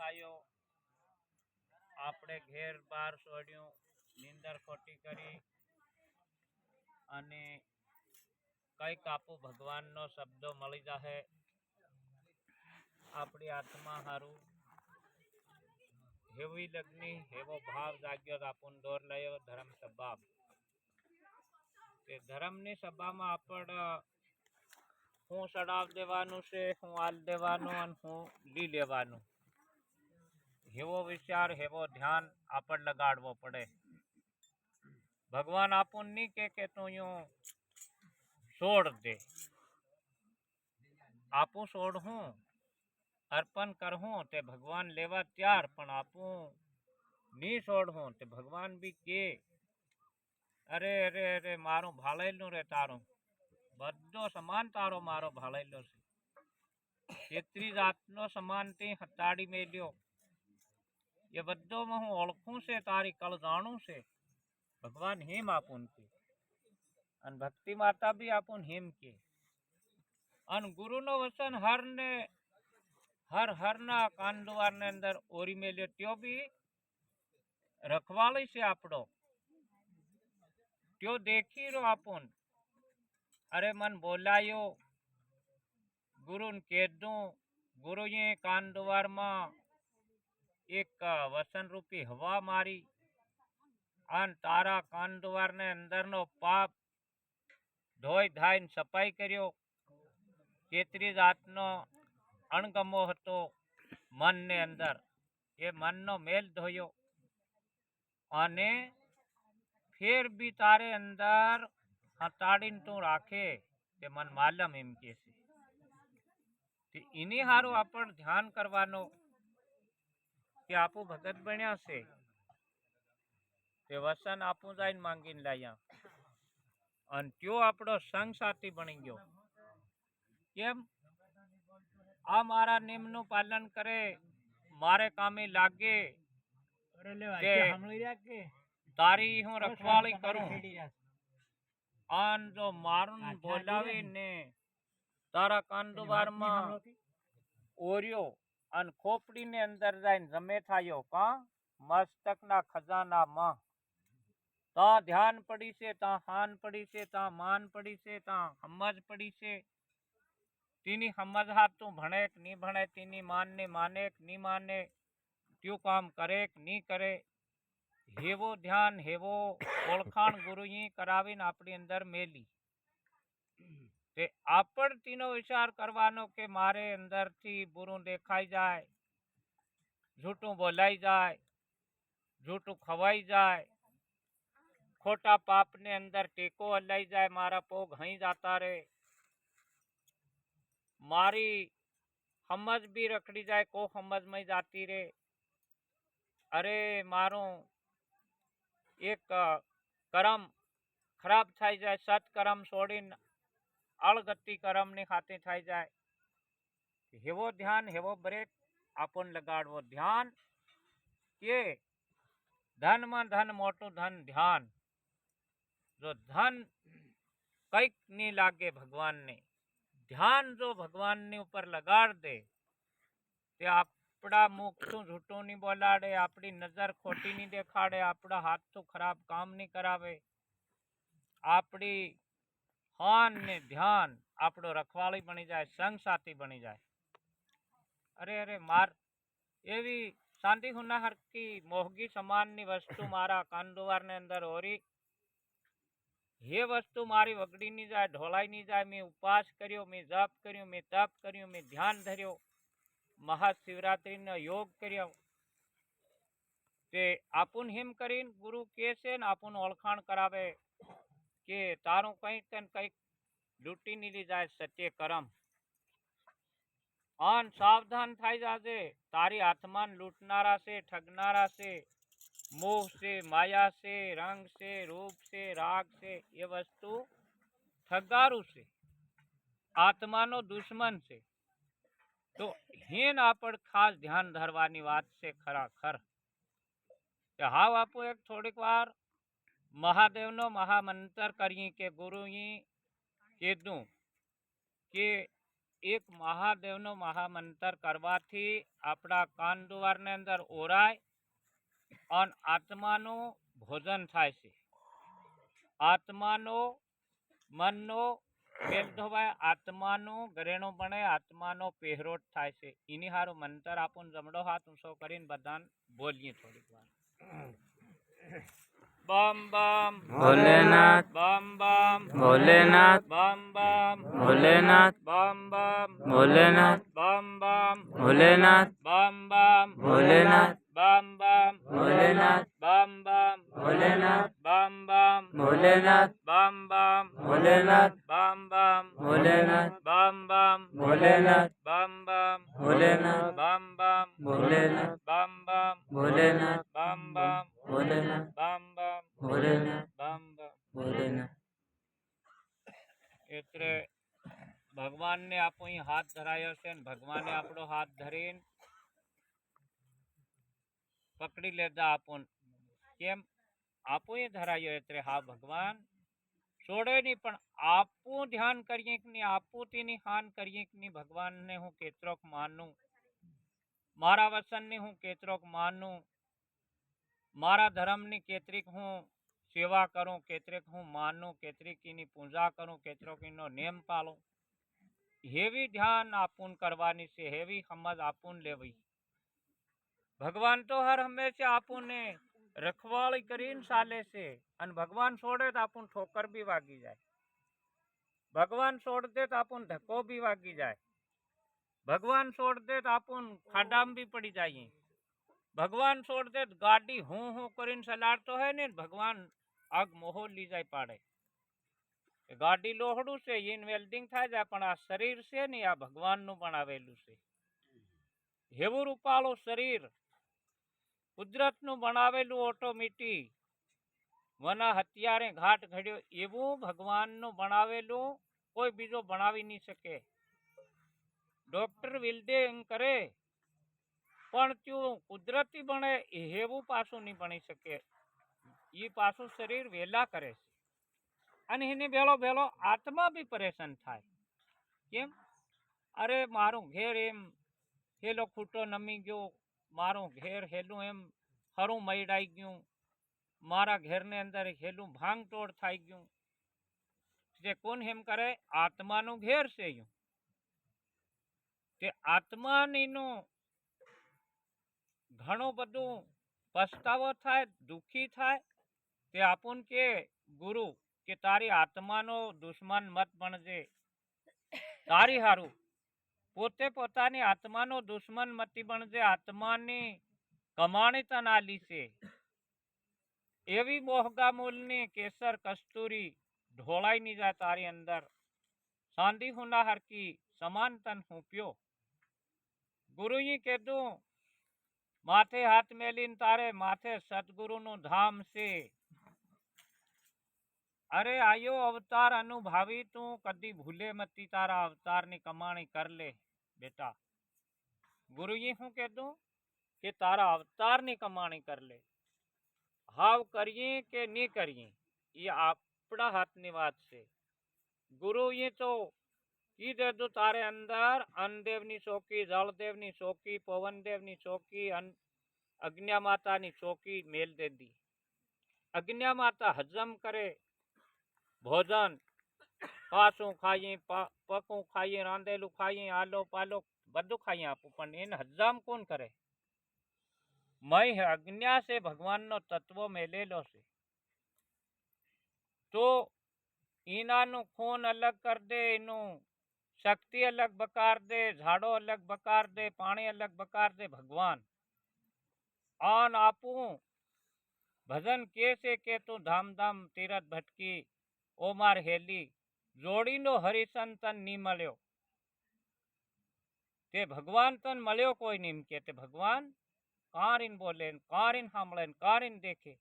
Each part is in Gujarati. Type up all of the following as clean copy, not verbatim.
આવ્યો, આપણે ઘેર બાર છોડ્યું, નીંદર ખોટી કરી અને કઈક આપું ભગવાનનો શબ્દો મળી જાહે આપણી આત્મા હારું હેવી લગ્ની હેવો ભાવ જાગ્યો આપણ દોર લયો ધર્મ સભા તે ધર્મની સભામાં આપણે હું ચડાવ દેવાનું છે, હું આલ દેવાનું અને હું લી લેવાનું હેવો વિચાર હેવો ધ્યાન આપણ લગાડવો પડે. ભગવાન આપણ નહીં કે તું યું છોડ દે, આપું છોડ હું અર્પણ કરહું તે ભગવાન લેવા ત્યાર, પણ આપું નહીં છોડ હું તે ભગવાન બી કે અરે અરે અરે મારું ભાળેલું રે તારું બધો સમાન તારો મારો ભાળેલો છે. છેતરી જાતનો સમાનથી હટાડી મેલ્યો એ બધોમાં હું ઓળખું છે, તારી કળ જાણું છે. ભગવાન હિમ આપું કે અને ભક્તિ માતા બી આપું હિમ કે અને ગુરુનો વચન હરના કાંદવાર ને અંદર ઓરી મેલ્યો ત્યો બી રખવાળી છે આપણો ત્યો દેખી રો આપું અરે મન બોલાયો ગુરુને કીધું ગુરુએ કાંદવારમાં એક વસન રૂપી હવા મારી અને તારા કાંદવાર ને અંદરનો પાપ ધોઈ ધાઈને સફાઈ કર્યો. કેતરી જાતનો અણગમો હતો મનને અંદર, એ મનનો મેલ ધોયો અને ફેર બી તારે અંદર હટાડીને તું રાખે તે મન માલમ એમ કે છે. એની હારું આપણ ધ્યાન કરવાનો કે આપું ભગત બન્યા છે તે વસન આપું જઈને માંગીને લાયા અને ત્યો આપણો સંગ સાથી બની ગયો. કેમ આ મારા નિયમનું પાલન કરે, મારે કામે લાગે કે તારી હું રખવાળી કરું અને જો મારું બોલાવીને તારા કાંદવારમાં ઓર્યો અને ખોપડીને અંદર જઈને જમે થાયો કા મસ્તકના ખજાનામાં તા ધ્યાન પડી છે, તા હાન પડી છે, તા માન પડી છે, તા સમજ પડી છે. તેની સમજ હાથ તું ભણે કે નહીં ભણે, તેની માનને માને કે નહીં માને, ત્યું કામ કરે કે નહીં કરે, હેવો ધ્યાન હેવો ઓળખાણ ગુરુએ કરાવીને આપણી અંદર મેલી તે આપણ તેનો વિચાર કરવાનો કે મારે અંદરથી બુરું દેખાઈ જાય, જૂઠું બોલાઈ જાય, જૂઠું ખવાઈ જાય, ખોટા પાપને અંદર ટેકો હલાઈ જાય, મારા પોગ હઈ જાતા રે, મારી સમજ બી રખડી જાય, કો સમજ में जाती रे, અરે મારું એક કરમ ખરાબ થઈ જાય, સત્કર્મ છોડીને અળગતિ કર્મની ખાતે થઈ જાય. હેવો ધ્યાન હેવો બ્રેક આપણ લગાડવો. ધ્યાન કે ધનમાં ધન મોટું ધન ધ્યાન. જો ધન કઈક નહીં લાગે ભગવાનને, ધ્યાન જો ભગવાનની ઉપર લગાડ દે તે આપણા મુખ શું જૂઠું નહીં બોલાડે, આપણી નજર ખોટી નહીં દેખાડે, આપણા હાથ તો ખરાબ કામ નહીં કરાવે, આપણી હાન ને ધ્યાન આપણો રખવાળી બની જાય, સંગ સાથી બની જાય. અરે અરે માર એવી શાંતિ હુના હરકી મોહગી સમાનની વસ્તુ મારા કાંદવાર ને અંદર ઓરી, ये वस्तु मारी वगड़ी नहीं जाए, ढोलाई नहीं जाए. मैं उपवास करियो, मैं जप करियो, मैं तप करियो, मैं ध्यान धरियो, महाशिवरात्रि नो योग करियो ते आपुन हिम करीन गुरु के से आपुन ओळखाण करावे के तारू कईक कईक लूटी नहीं ली जाए सत्य करम. अन सावधान थाई जाजे, तारी आत्मान लूटनारा से, ठगनारा से, मोह से, माया से, रंग से, रूप से, राग से, ये वस्तु ठगारू से, आत्मानो दुश्मन से. तो हीन आपण खास ध्यान धरवानी बात से खराखर. हाव आपू एक थोड़ीक वार महादेवनो महामंत्र करिए के गुरुए कीधुं के એક મહાદેવનો મહામંત્ર કરવાથી આપણા કાન દ્વારને અંદર ઓરાય અને આત્માનું ભોજન થાય છે. આત્માનો મનનો મેલ ધોવાય, આત્માનું ઘરેણું બને, આત્માનો પહેરોટ થાય છે. એની હારું મંત્ર આપણ જમણો હાથ ઊંચો કરીને બધાને બોલીએ થોડીક વાર. बम बम भोलेनाथ बम बम भोलेनाथ बम बम भोलेनाथ बम बम भोलेनाथ बम बम भोलेनाथ बम बम भोलेनाथ बम बम भोलेनाथ बम बम भोलेनाथ बम बम भोलेनाथ बम बम भोलेनाथ बम बम भोलेनाथ बम बम भोलेनाथ बम बम भोलेनाथ बम बम भोलेनाथ बम बम भोलेनाथ बम बम भोलेनाथ बम बम भोलेनाथ बम बम. भोलेनाथ એટલે ભગવાનને આપણો અહીં હાથ ધરાયો છે ને ભગવાને આપણો હાથ ધરીને પકડી લેતા આપણ કેમ આપણો ધરાયો એટલે હા ભગવાન છોડે નહીં પણ આપું ધ્યાન કરીએ કે નહીં, આપું તેની હાન કરીએ કે નહીં, ભગવાનને હું કેટલોક માનું, મારા વચનની હું કેટલોક માનું, મારા ધર્મની કેટલીક હું સેવા કરું, કેટલીક હું માનું, કેટલીક એની પૂજા કરું, કેટલોક એનો નિયમ પાળું. હેવી ધ્યાન આપું કરવાની છે, હેવી સમજ આપું લેવી. ભગવાન તો હર હંમેશા આપણને રખવાળી કરીને ચાલે છે અને ભગવાન છોડે તો આપણને ઠોકર બી વાગી જાય, ભગવાન છોડ દે તો આપણને ધક્કો બી વાગી જાય, ભગવાન છોડ દે તો આપણને ખાડામાં બી પડી જાય, ભગવાન છોડ દે ગાડી હું કરીને ચલાડતો હોય ને ભગવાન આગ મોહો લી જાય પાડે. ગાડી લોહડું છે એને વેલ્ડિંગ થાય જાય પણ આ શરીર છે ને આ ભગવાનનું બનાવેલું છે. એવું રૂપાળું શરીર કુદરતનું બનાવેલું ઓટોમેટિક વના હત્યારે ઘાટ ઘડ્યો એવું ભગવાનનું બનાવેલું કોઈ બીજો બનાવી નહીં શકે. ડોક્ટર વિલ્ડિંગ કરે પણ તું કુદરતી બને એવું પાછું નહીં બની શકે. એ પાછું શરીર વેલા કરે છે અને એને ભેળો ભેળો આત્મા બી પરેશાન થાય. કેમ? અરે મારું ઘેર એમ હેલો ખૂટો નમી ગયો, મારું ઘેર હેલું એમ હરું મૈડાઈ ગયું, મારા ઘેરને અંદર હેલું ભાંગ તોડ થઈ ગયું. જે કોણ એમ કરે? આત્માનું ઘેર છે. તે આત્માનીનું ઘણું બધું પસ્તાવો થાય, દુઃખી થાય. તે આપણ કે ગુરુ કે તારી આત્માનો દુશ્મન મત બનજે, તારી હારું પોતે પોતાની આત્માનો દુશ્મન મતી બનજે. આત્માની કમાણી તને આલી છે એવી મોહગા મૂલની કેસર કસ્તુરી ઢોળાઈ ની જાય તારી અંદર. સાંધી હુના હરકી સમાન તન હુંપ્યો. ગુરુએ કીધું માથે હાથ મેલીને તારે માથે સદગુરુનું ધામ છે. અરે આયો અવતાર અનુભાવી તું કદી ભૂલે મતી, તારા અવતારની કમાણી કર લે બેટા. ગુરુએ શું કીધું કે તારા અવતારની કમાણી કર લે. હાવ કરીએ કે નહીં કરીએ એ આપણા હાથની વાત છે. ગુરુએ તો કી દીધું તારે અંદર અન્નદેવની ચોકી, જળદેવની ચોકી, પવનદેવની ચોકી, અગ્નિયા માતાની ચોકી મેલ દે દી. અગ્નિયા માતા હજમ કરે ભોજન, પાછું ખાઈએ, પકું ખાઈએ, રાંધેલું ખાઈએ, આલો પાલો બધું ખાઈએ આપું, પણ એને હજમ કોણ કરે? મય અજ્ઞા છે ભગવાનનો તત્વ મેલેલો છે. તો એનાનું ખૂન અલગ કર દે, એનું શક્તિ અલગ બકાર દે, ઝાડો અલગ બકાર દે, પાણી અલગ બકાર દે ભગવાન. આન આપું ભજન કે છે કે તું ધામ ધામ તીરથ ભટકી ઓ માર હેલી, જોડીનો હરિસંતન ની મળ્યો. તે ભગવાન તન મળ્યો કોઈ નહીં કે તે ભગવાન કારીન બોલે, કારીન સાંભળે, કારીન દેખે.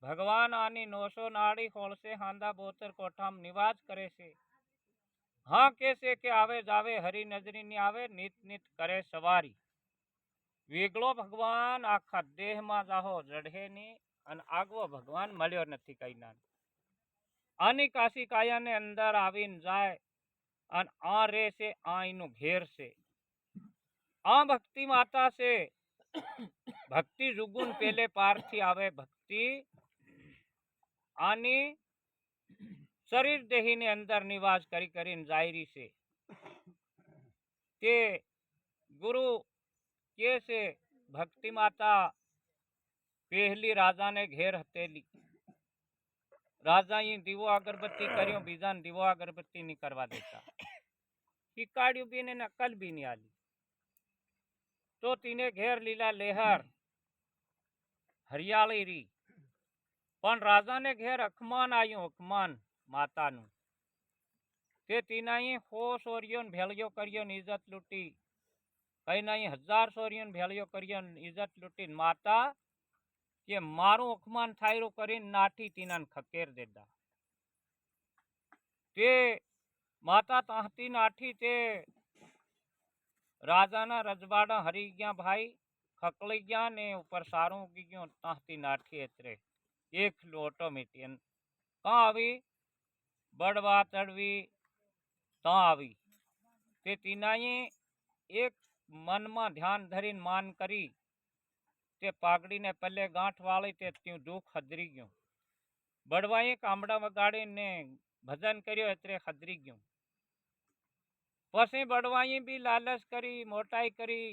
ભગવાન આની નોસો નાડી હોળશે હાંદા બોતર કોઠામ નિવાસ કરે છે. હા કે છે કે આવે જાવે હરી નજરી ની આવે, નિત નિત કરે સવારી. વેગળો ભગવાન આખા દેહમાં જાહો જડે ની અને આગવો ભગવાન મળ્યો નથી કઈ ના. આની કાશી કાયાને અંદર આવીને જાય અને આ રે છે આ એનું ઘેર છે. આ ભક્તિ માતા છે. ભક્તિ જુગુન પેલે પારથી આવે ભક્તિ આની શરીર દેહીની અંદર નિવાસ કરી કરીને જાયરી છે. તે ગુરુ કે છે ભક્તિ માતા પહેલી રાજાને ઘેર હતેલી. રાજાએ દીવો અગરબત્તી કર્યો, બીજાને દીવો અગરબત્તી નહીં કરવા દેતા. શીકાડ્યું બી ને અકલ બી નહીં આલી. તો તીને ઘેર લીલા લેહર હરિયાળી રી. પણ રાજાને ઘેર અખમાન આવ્યું, અખમાન માતાનું. તે તીનાએ 100 સોરીઓને ભેળિયો કર્યો ને ઇજ્જત લૂંટી. કઈ નાઈ 1000 સોરીઓને ભેળિયો કર્યો ને ઇજ્જત લૂંટી. માતા કે મારું અખમાન થાયરું કરીને નાઠી તીનાને ખકેર દેતા. તે માતા તાહતી નાઠી તે રાજાના રજવાડા હરી ગયા ભાઈ, ખકલી ગયા ને ઉપર સારું ઉગી ગયું. તાહતી નાઠી એટલે એકલું ઓટોમેટિક કાં આવી બળવા ચડવી ત્યાં આવી. તે તીનાએ એક મનમાં ધ્યાન ધરીને માન કરી. તે પાઘડીને પલ્લે ગાંઠ વાળી તે ત્યું દુઃખ હદરી ગયું. બળવાએ કામડા વગાડીને ભજન કર્યો એટલે હદરી ગયું. પછી બળવાએ બી લાલચ કરી, મોટાઈ કરી,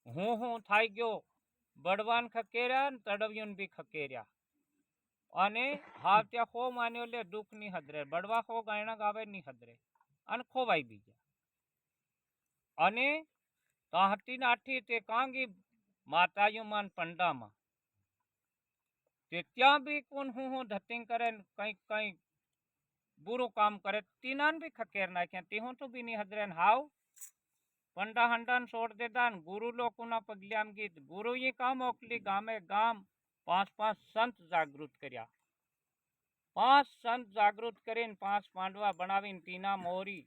હું થાય ગયો. બળવાન ખકેર્યા ને તડવ્યું બી ખકેર્યા. અને હાવ ત્યાં ખો માન્યો લે દુઃખ ની હદરે. બળવા ખો ગાયણા ગાવે ની હદરે અને ખોવાઈ બી ગયા. અને તાહતી નાઠી તે કાંગી માતાયું માન પંડામાં. તે ત્યાં બી કોણ હું ધતિંગ કરે કઈ બુરું કામ કરે તીનાન બી ખકેર નાખ્યા. તે હું તો બી ની હદરે હાવ પંડા હંડાન છોડ દેતા. ગુરુ લોકોના પગલામ ગીત ગુરુએ કામ મોકલી ગામે ગામ 5 સંત જાગૃત કર્યા. 5 સંત જાગૃત કરીને 5 પાંડવા બનાવીને તીના મોરી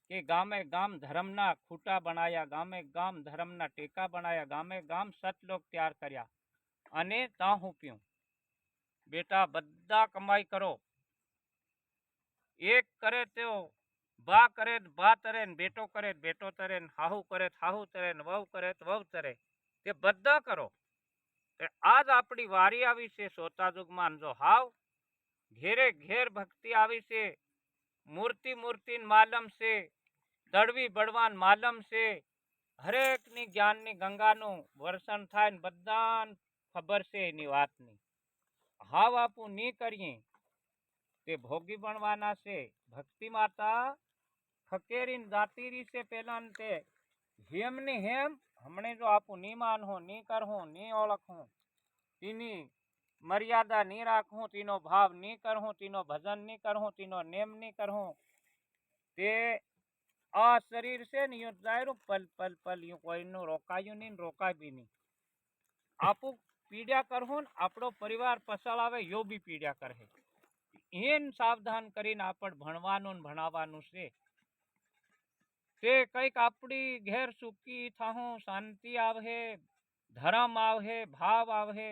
કે ગામે ગામ ધર્મના ખૂટા બનાયા, ગામે ગામ ધર્મના ટેકા બનાયા, ગામે ગામ સતલોક તૈયાર કર્યા. અને તાં હું પીઉં બેટા બધા કમાઈ કરો. એક કરે તો બા કરે બા તરે, બેટો કરે બેટો તરે, હાહુ કરે હાહુ તરે, વહુ કરે વહુ તરે. તે બધા કરો. આજ આપણી વારી આવી છે સોતા જુગમાં. જો હાવ ઘેરે ઘેર ભક્તિ આવી છે. મૂર્તિ માલમ છે, દળવી બળવાન માલમ છે. હરેકની જ્ઞાનની ગંગાનું વર્ષણ થાય ને બધાને ખબર છે એની વાતની. હાવ આપું નહીં કરીએ તે ભોગી બનવાના છે. ભક્તિ માતા ખકેરીને જાતી રહી છે પેલા તે હેમ ની હેમ. હમણે જો આપું નહીં માનવું, નહીં કરવું, નહીં ઓળખવું, તેની મર્યાદા નહીં રાખવું, તેનો ભાવ નહીં કરવું, તેનો ભજન નહીં કરવું, તેનો નેમ નહીં કરવું, તે આ શરીર છે ને યું જાય પલ પલ પલ યું કોઈનું રોકાયું નહીં રોકાય બી નહીં. આપું પીડ્યા કરવું ને આપણો પરિવાર પસાળ આવે યો બી પીડ્યા કરે. એન સાવધાન કરીને આપણે ભણવાનું ને ભણાવવાનું છે. તે કઈક આપણી ઘેર સુખી થાહું, શાંતિ આવે, ધર્મ આવે, ભાવ આવે,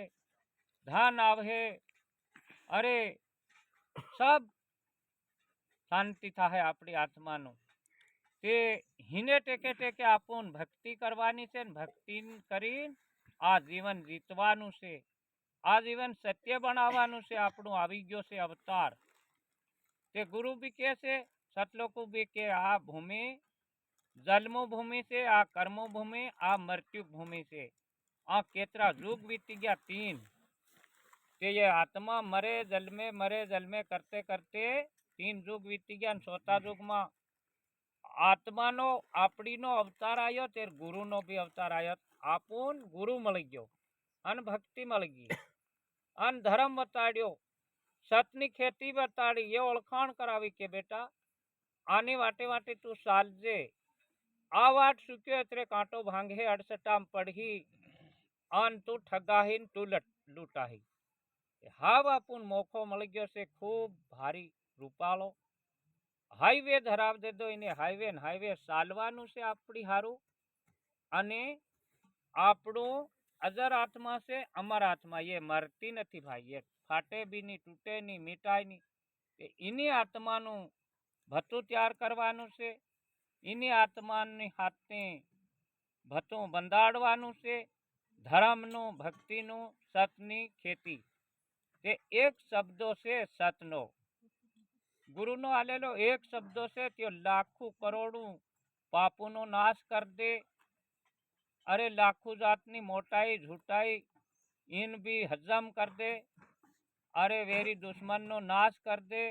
ધન આવે, અરે સબ શાંતિ થાય આપણી આત્માનું. તે હિને ટેકે ટેકે આપું ભક્તિ કરવાની છે ને ભક્તિ કરી આ જીવન જીતવાનું છે. આ જીવન સત્ય બનાવવાનું છે. આપણું આવી ગયો છે અવતાર. તે ગુરુ બી કે છે, સતલોકો બી કે આ ભૂમિ જન્મો ભૂમિ છે, આ કર્મો ભૂમિ, આ મૃત્યુ ભૂમિ છે. આ કેટલા યુગ વીતી ગયા 3. તે ये આત્મા મરે જન્મે કરતે કરતે 3 યુગ વીતી ગયા. ચોથા યુગમાં આત્માનો આપણીનો અવતાર આવ્યો, તે ગુરુનો બી અવતાર આવ્યો. આપણ ગુરુ મળી ગયો અને ભક્તિ મળી ગઈ અને ધર્મ બતાડ્યો, સતની ખેતી બતાડી, એ ઓળખાણ કરાવી કે બેટા આની વાટે વાટે તું ચાલજે. આ વાટ ચૂક્યો એટલે કાંટો ભાંગે અડસટામ પડી અને તું ઠગાહીને તું લૂંટાહી. હાવ આપું મોખો મળી ગયો છે ખૂબ ભારી રૂપાળો. હાઈવે ધરાવ દેદો એને હાઈવે ને હાઈવે ચાલવાનું છે આપણી હારું. અને આપણું અજર આત્મા છે, અમર આત્મા. એ મરતી નથી ભાઈ, એ ફાટે બી નહીં, તૂટે નહીં, મીટાય નહીં. એની આત્માનું ભથ્થું તૈયાર કરવાનું છે, એની આત્માની હાથે ભથ્થું બંધાડવાનું છે. ધર્મનું, ભક્તિનું, સતની ખેતી, તે એક શબ્દો છે સતનો. ગુરુનો આલેલો એક શબ્દો છે તે લાખું કરોડું પાપોનો નાશ કરી દે. અરે લાખું જાતની મોટાઈ झूठाई इन भी हजम कर दे. अरे वेरी दुश्मन નો નાશ कर दे,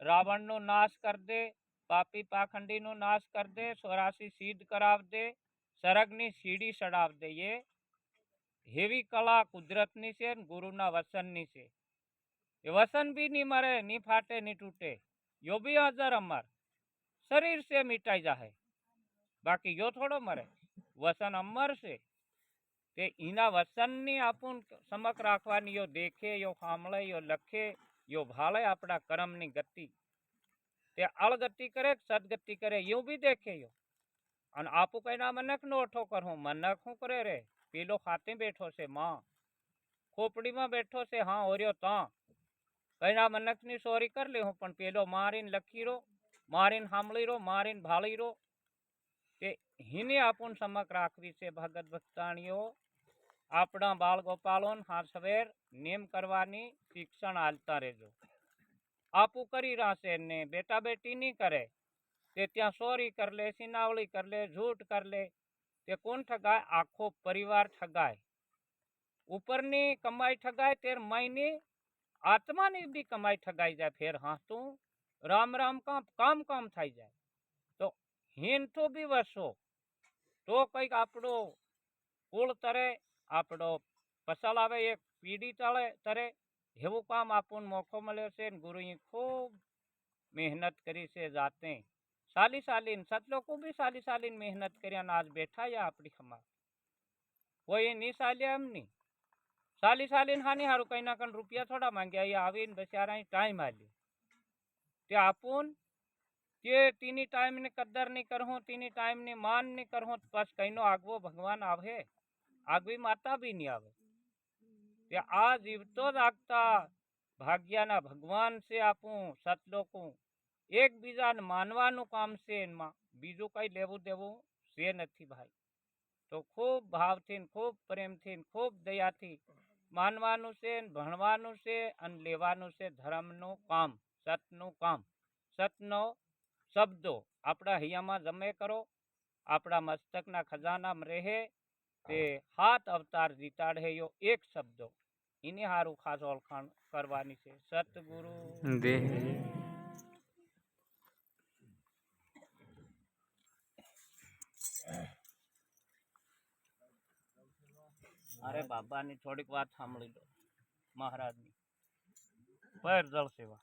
रावण નો नाश कर दे, પાપી પાખંડી નો નાશ कर दे, 84 સિદ્ધ કરાવ દે, સરગની સીડી ચડાવ દે. એ હેવી કલા કુદરતની છે ને ગુરુના વસનની છે. એ વસન भी नहीं मरे, नहीं फाटे, नहीं टूटे, यो भी अजर अमर, शरीर से मिटाई जाए, बाकी यो थोड़ो मरे. वसन अमर છે તે એના વસનની આપણ સમક રાખવાની. યો દેખે, યો સાંભળે, યો લખે, યો ભાળે આપણા કર્મની ગતિ. તે અળગતિ કરે, સદગતિ કરે, એવું બી દેખે. યો અને આપું કઈ ના મનક નો ઓઠો કરું. મનક શું કરે રે? પેલો ખાતે બેઠો છે, માં ખોપડીમાં બેઠો છે, હા ઓર્યો તાં કઈ ના મનકની ચોરી કરી લે હું, પણ પેલો મારીને લખી રો, મારીને સાંભળી રો, મારીને ભાળી રો. તે હિને આપણ સમક રાખવી છે. ભગત ભક્તાણીઓ, આપણા બાળ ગોપાલોન હા સવેર નેમ કરવાની શિક્ષણ આલતા રહેજો. આપું કરી રાશે ને બેટા બેટી નહીં કરે તે ત્યાં ચોરી કરી લે, સિનાવળી કરી લે, झूठ કરી લે. તે કોણ ઠગાય? આખો પરિવાર ઠગાય. ઉપરની કમાઈ ઠગાય, તેર માયની આત્માની બી કમાઈ ઠગાઈ જાય. ફેર હાથું રામ રામ કામ કામ થઈ જાય. તો હિંઠો બી વસો તો કંઈક આપણો કુળ તરે, આપણો ફસલ આવે, એક પીડી તરે. એવું કામ આપણને મોકો મળ્યો છે. ગુરુએ ખૂબ મહેનત કરી છે. જાતે સાલી સાલીન સત લોકો બી સાલી સાલીન મહેનત કર્યા ને આજ બેઠા આપણી ખમા. કોઈ નહીં સાલ્યા એમ નહીં, સાલી સાલીન હાની હારું કઈ ના કઈ રૂપિયા થોડા માંગ્યા. અહીંયા આવીને બચારા ટાઈમ આલ્યો. તે આપણ તે તેની ટાઈમ ની કદર નહીં કરવું, તેની ટાઈમ ની માન નહીં કરવું, બસ કઈનો આગવો ભગવાન આવે, આગવી માતા બી નહીં આવે. તે આ જીવતો જ આગતા ભાગ્યના ભગવાન છે. આપું સતલોકું એકબીજાને માનવાનું કામ છે. એમાં બીજું કઈ લેવું દેવું છે નથી ભાઈ. તો ખૂબ ભાવથી, ખૂબ પ્રેમથી, ખૂબ દયાથી માનવાનું છે, ભણવાનું છે અને લેવાનું છે ધર્મનું કામ, સતનું કામ. સતનો શબ્દો આપણા હૈયામાં જમે કરો, આપણા મસ્તકના ખજાનામાં રહે. તે 7 અવતાર જીતાડે યો એક શબ્દો. એની હારું ખાસ ઓળખાણ કરવાની છે. સતગુરુ દેહ અરે બાબાની થોડીક વાત સાંભળી લો. મહારાજની પર જળ સેવા.